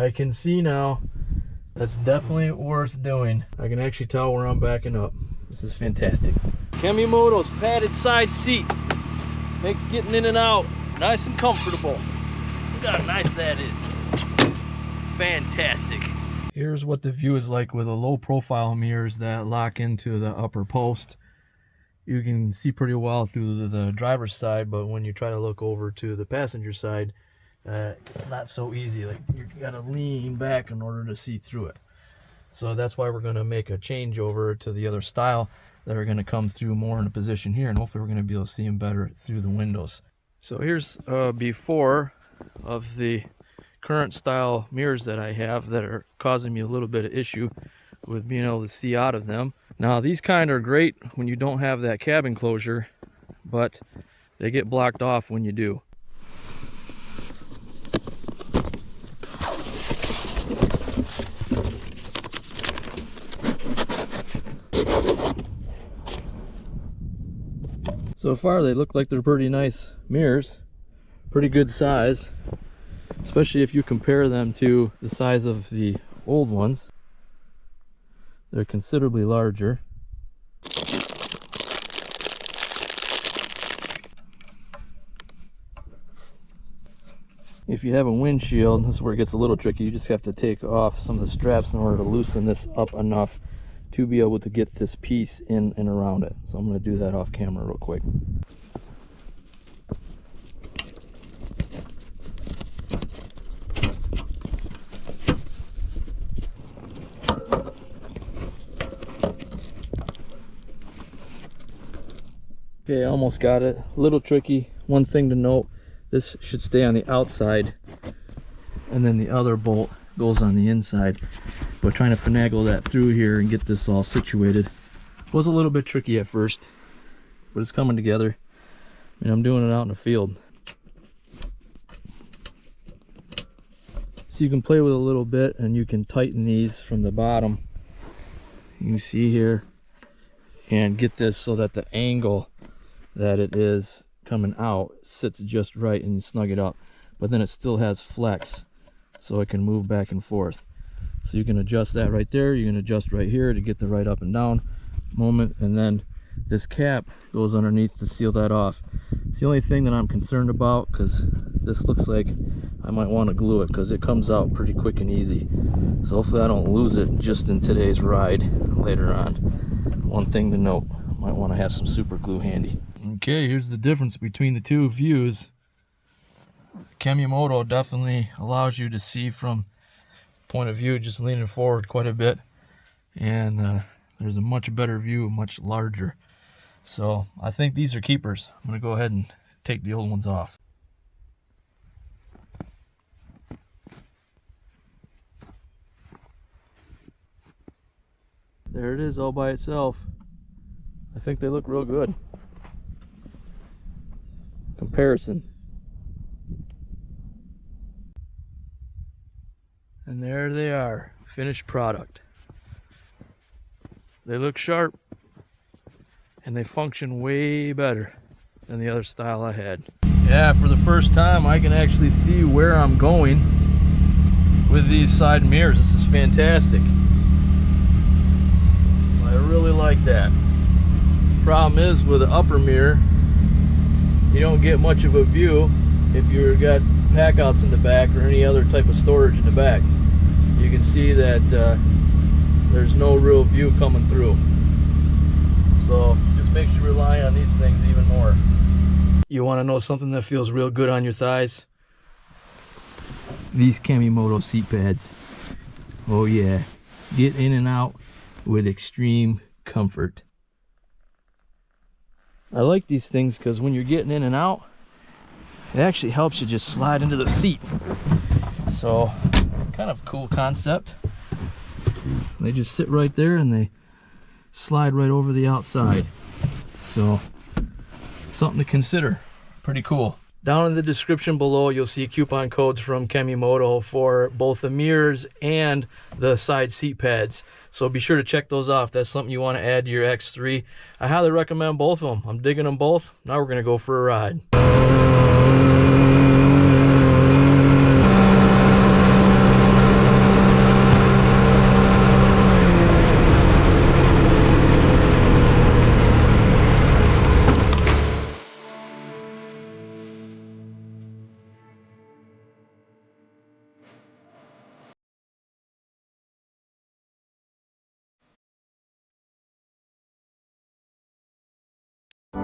I can see now that's definitely worth doing. I can actually tell where I'm backing up. This is fantastic. Kemimoto's padded side seat makes getting in and out nice and comfortable. Look how nice that is. Fantastic. Here's what the view is like with a low profile mirrors that lock into the upper post. You can see pretty well through the driver's side, but when you try to look over to the passenger side, it's not so easy. Like, you gotta lean back in order to see through it. So that's why we're going to make a changeover to the other style that are going to come through more in a position here, and hopefully we're going to be able to see them better through the windows. So here's before of the current style mirrors that I have that are causing me a little bit of issue with being able to see out of them. Now these kind are great when you don't have that cabin closure, but they get blocked off when you do. So far they look like they're pretty nice mirrors, pretty good size, especially if you compare them to the size of the old ones. They're considerably larger. If you have a windshield, this is where it gets a little tricky. You just have to take off some of the straps in order to loosen this up enough to be able to get this piece in and around it. So I'm going to do that off camera real quick. Okay, I almost got it. A little tricky. One thing to note, this should stay on the outside and then the other bolt goes on the inside. But trying to finagle that through here and get this all situated was a little bit tricky at first, but it's coming together. I mean, I'm doing it out in the field. So you can play with it a little bit and you can tighten these from the bottom. You can see here and get this so that the angle that it is coming out sits just right and you snug it up. But then it still has flex so it can move back and forth. So you can adjust that right there. You can adjust right here to get the right up and down moment, and then this cap goes underneath to seal that off. It's the only thing that I'm concerned about, because this looks like I might want to glue it because it comes out pretty quick and easy. So hopefully I don't lose it just in today's ride later on. One thing to note, I might want to have some super glue handy. Okay, here's the difference between the two views. Kemimoto definitely allows you to see from point of view just leaning forward quite a bit, and there's a much better view, much larger. So I think these are keepers. I'm going to go ahead and take the old ones off. There it is all by itself. I think they look real good. Comparison. And there they are, finished product. They look sharp and they function way better than the other style I had. Yeah, for the first time I can actually see where I'm going with these side mirrors. This is fantastic. I really like that. Problem is with the upper mirror, you don't get much of a view if you've got packouts in the back or any other type of storage in the back. You can see that there's no real view coming through. So just makes you rely on these things even more. You want to know something that feels real good on your thighs? These Kemimoto seat pads. Oh yeah, get in and out with extreme comfort. I like these things because when you're getting in and out, it actually helps you just slide into the seat. So kind of cool concept. They just sit right there and they slide right over the outside. So something to consider. Pretty cool. Down in the description below, you'll see coupon codes from Kemimoto for both the mirrors and the side seat pads. So be sure to check those off. That's something you want to add to your X3. I highly recommend both of them. I'm digging them both. Now we're going to go for a ride.